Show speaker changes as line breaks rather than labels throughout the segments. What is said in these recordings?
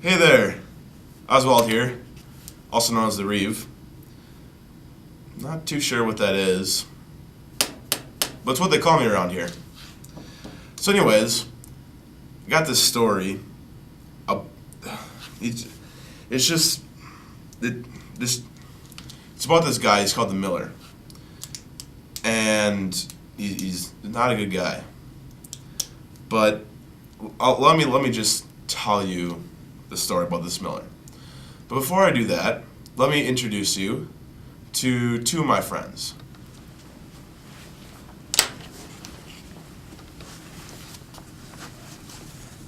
Hey there, Oswald here, also known as the Reeve. Not too sure what that is, but it's what they call me around here. So anyways, I got this story. It's just, it's about this guy, he's called the Miller. And he's not a good guy. But let me just tell you the story about this Miller. But before I do that, let me introduce you to two of my friends.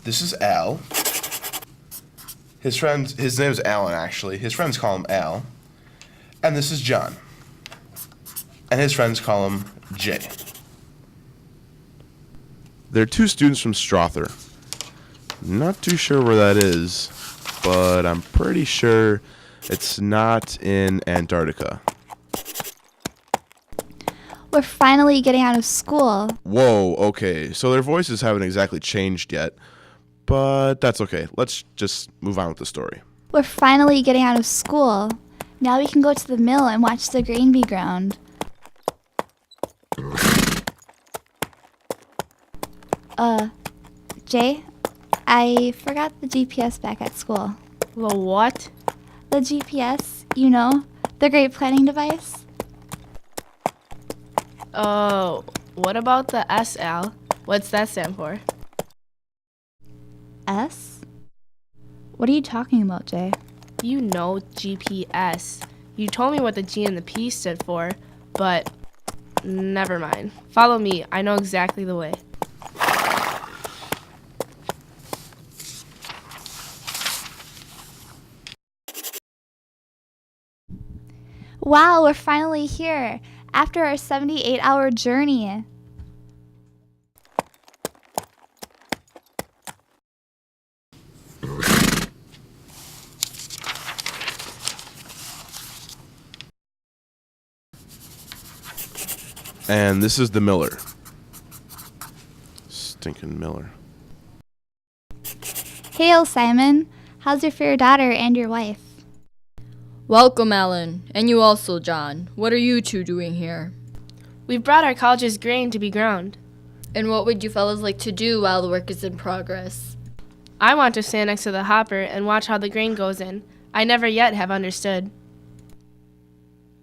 This is Al. His name is Alan actually. His friends call him Al. And this is John. And his friends call him Jay. They're two students from Strother. Not too sure where that is, but I'm pretty sure it's not in Antarctica.
We're finally getting out of school.
Whoa, okay. So their voices haven't exactly changed yet, but that's okay. Let's just move on with the story.
We're finally getting out of school. Now we can go to the mill and watch the grain be ground. Jay, I forgot the GPS back at school.
The what?
The GPS, you know, the great planning device.
Oh, what about the SL? What's that stand for?
S? What are you talking about, Jay?
You know GPS. You told me what the G and the P stood for, but never mind. Follow me. I know exactly the way.
Wow, we're finally here after our 78-hour journey.
And this is the Miller. Stinking Miller.
Hail, Simon. How's your fair daughter and your wife?
Welcome, Alan. And you also, John. What are you two doing here?
We've brought our college's grain to be ground.
And what would you fellas like to do while the work is in progress?
I want to stand next to the hopper and watch how the grain goes in. I never yet have understood.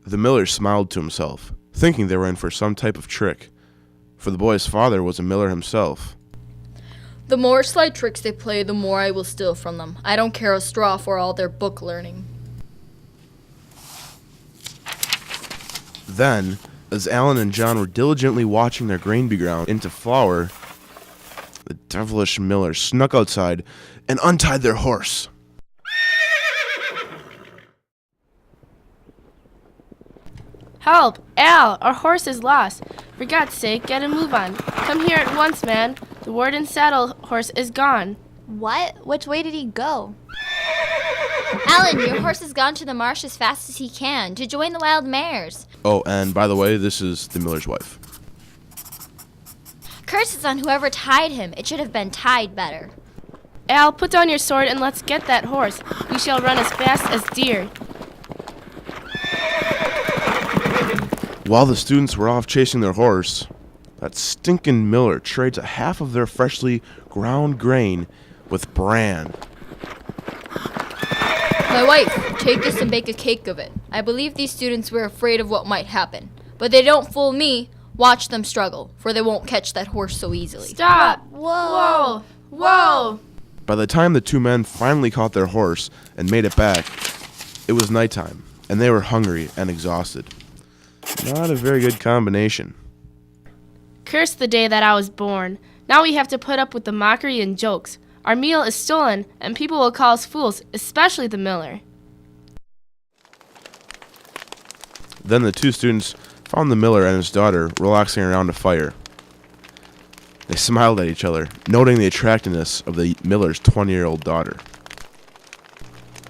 The Miller smiled to himself, thinking they were in for some type of trick, for the boy's father was a miller himself.
The more sly tricks they play, the more I will steal from them. I don't care a straw for all their book learning.
Then, as Alan and John were diligently watching their grain be ground into flour, the devilish Miller snuck outside and untied their horse.
Help! Al! Our horse is lost. For God's sake, get a move on. Come here at once, man. The warden's saddle horse is gone.
What? Which way did he go?
Alan, your horse has gone to the marsh as fast as he can to join the wild mares.
Oh, and by the way, this is the Miller's wife.
Curses on whoever tied him. It should have been tied better.
Al, put down your sword and let's get that horse. We shall run as fast as deer.
While the students were off chasing their horse, that stinking Miller trades a half of their freshly ground grain with bran.
My wife, take this and bake a cake of it. I believe these students were afraid of what might happen. But they don't fool me. Watch them struggle, for they won't catch that horse so easily.
Stop!
Whoa!
Whoa! Whoa!
By the time the two men finally caught their horse and made it back, it was nighttime, and they were hungry and exhausted. Not a very good combination.
Curse the day that I was born. Now we have to put up with the mockery and jokes. Our meal is stolen, and people will call us fools, especially the Miller.
Then the two students found the Miller and his daughter relaxing around a fire. They smiled at each other, noting the attractiveness of the Miller's 20-year-old daughter.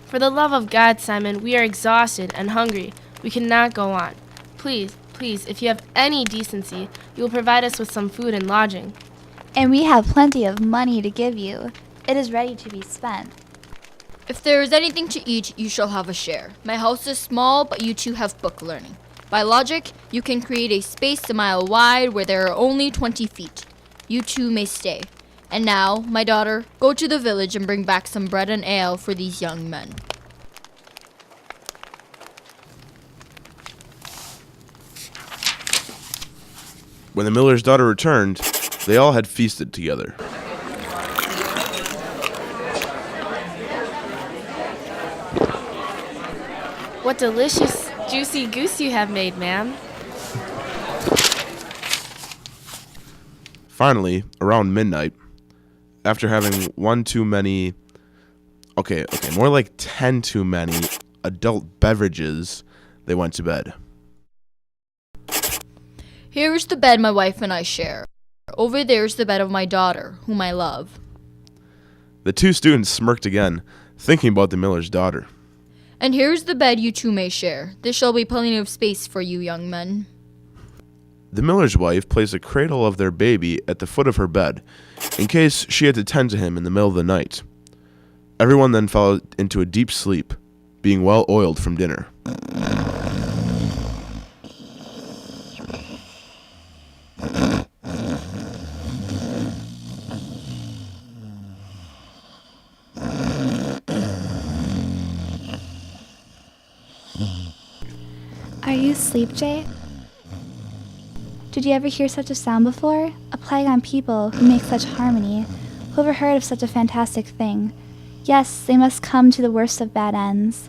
For the love of God, Simon, we are exhausted and hungry. We cannot go on. Please, if you have any decency, you will provide us with some food and lodging.
And we have plenty of money to give you. It is ready to be spent.
If there is anything to eat, you shall have a share. My house is small, but you two have book learning. By logic, you can create a space a mile wide where there are only 20 feet. You two may stay. And now, my daughter, go to the village and bring back some bread and ale for these young men.
When the miller's daughter returned, they all had feasted together.
What delicious, juicy goose you have made, ma'am.
Finally, around midnight, after having one too many, more like 10 too many adult beverages, they went to bed.
Here is the bed my wife and I share. Over there is the bed of my daughter, whom I love.
The two students smirked again, thinking about the miller's daughter.
And here is the bed you two may share. There shall be plenty of space for you young men.
The miller's wife placed a cradle of their baby at the foot of her bed, in case she had to tend to him in the middle of the night. Everyone then fell into a deep sleep, being well oiled from dinner.
Are you asleep, Jay? Did you ever hear such a sound before? A plague on people who make such harmony. Who ever heard of such a fantastic thing? Yes, they must come to the worst of bad ends.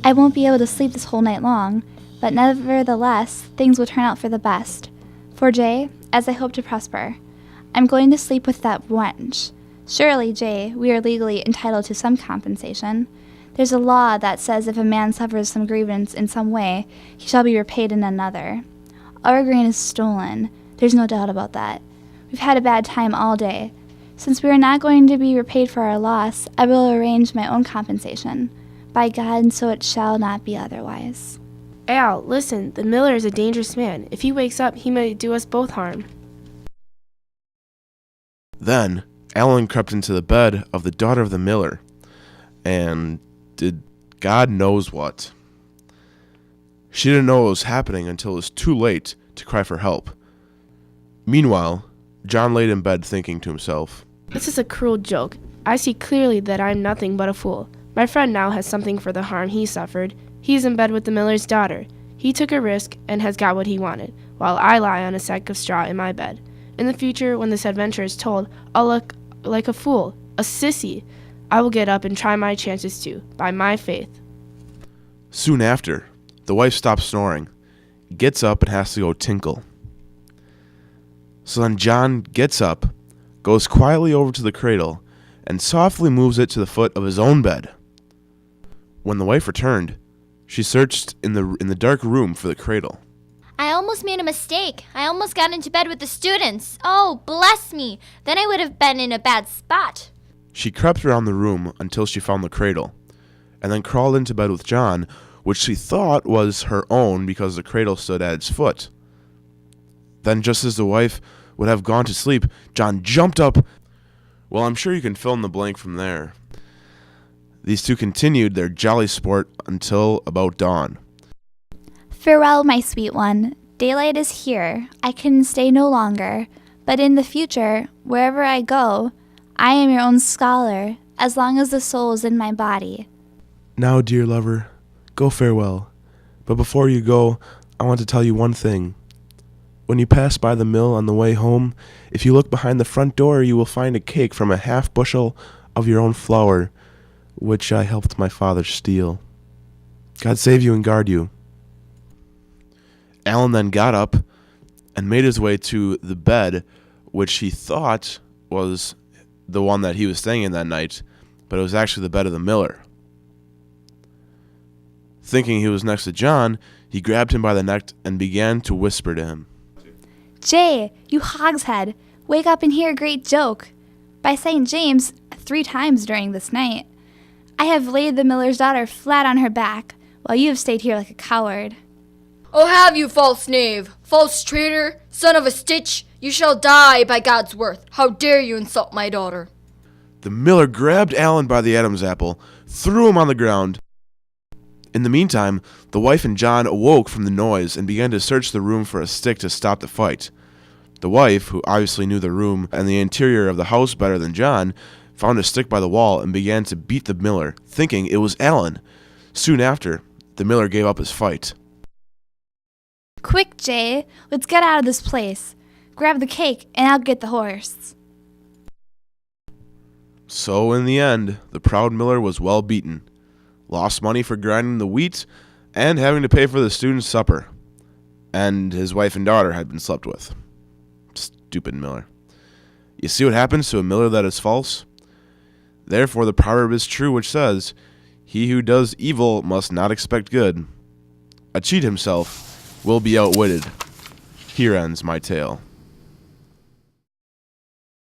I won't be able to sleep this whole night long, but nevertheless, things will turn out for the best. For Jay, as I hope to prosper. I'm going to sleep with that wench. Surely, Jay, we are legally entitled to some compensation. There's a law that says if a man suffers some grievance in some way, he shall be repaid in another. Our grain is stolen. There's no doubt about that. We've had a bad time all day. Since we are not going to be repaid for our loss, I will arrange my own compensation. By God, so it shall not be otherwise.
Al, listen, the miller is a dangerous man. If he wakes up, he might do us both harm.
Then, Alan crept into the bed of the daughter of the miller, and did God knows what. She didn't know what was happening until it was too late to cry for help. Meanwhile, John laid in bed thinking to himself,
This is a cruel joke. I see clearly that I'm nothing but a fool. My friend now has something for the harm he suffered. He's in bed with the miller's daughter. He took a risk and has got what he wanted, while I lie on a sack of straw in my bed. In the future, when this adventure is told, I'll look like a fool, a sissy. I will get up and try my chances too, by my faith.
Soon after, the wife stops snoring, gets up and has to go tinkle. So then John gets up, goes quietly over to the cradle, and softly moves it to the foot of his own bed. When the wife returned, she searched in the dark room for the cradle.
I almost made a mistake. I almost got into bed with the students. Oh, bless me. Then I would have been in a bad spot.
She crept around the room until she found the cradle, and then crawled into bed with John, which she thought was her own because the cradle stood at its foot. Then, just as the wife would have gone to sleep, John jumped up. Well, I'm sure you can fill in the blank from there. These two continued their jolly sport until about dawn.
Farewell, my sweet one. Daylight is here. I can stay no longer. But in the future, wherever I go, I am your own scholar, as long as the soul is in my body.
Now, dear lover, go farewell. But before you go, I want to tell you one thing. When you pass by the mill on the way home, if you look behind the front door, you will find a cake from a half bushel of your own flour, which I helped my father steal. God save you and guard you. Alan then got up and made his way to the bed, which he thought was the one that he was staying in that night, but it was actually the bed of the miller. Thinking he was next to John, he grabbed him by the neck and began to whisper to him.
Jay, you hogshead, wake up and hear a great joke. By St. James, 3 times during this night, I have laid the miller's daughter flat on her back, while you have stayed here like a coward.
Oh, have you, false knave, false traitor, son of a stitch? You shall die by God's worth. How dare you insult my daughter?
The miller grabbed Alan by the Adam's apple, threw him on the ground. In the meantime, the wife and John awoke from the noise and began to search the room for a stick to stop the fight. The wife, who obviously knew the room and the interior of the house better than John, found a stick by the wall and began to beat the miller, thinking it was Alan. Soon after, the miller gave up his fight.
Quick, Jay, let's get out of this place. Grab the cake, and I'll get the horse.
So in the end, the proud miller was well beaten, lost money for grinding the wheat, and having to pay for the student's supper. And his wife and daughter had been slept with. Stupid miller. You see what happens to a miller that is false? Therefore the proverb is true which says, "He who does evil must not expect good. A cheat himself will be outwitted." Here ends my tale.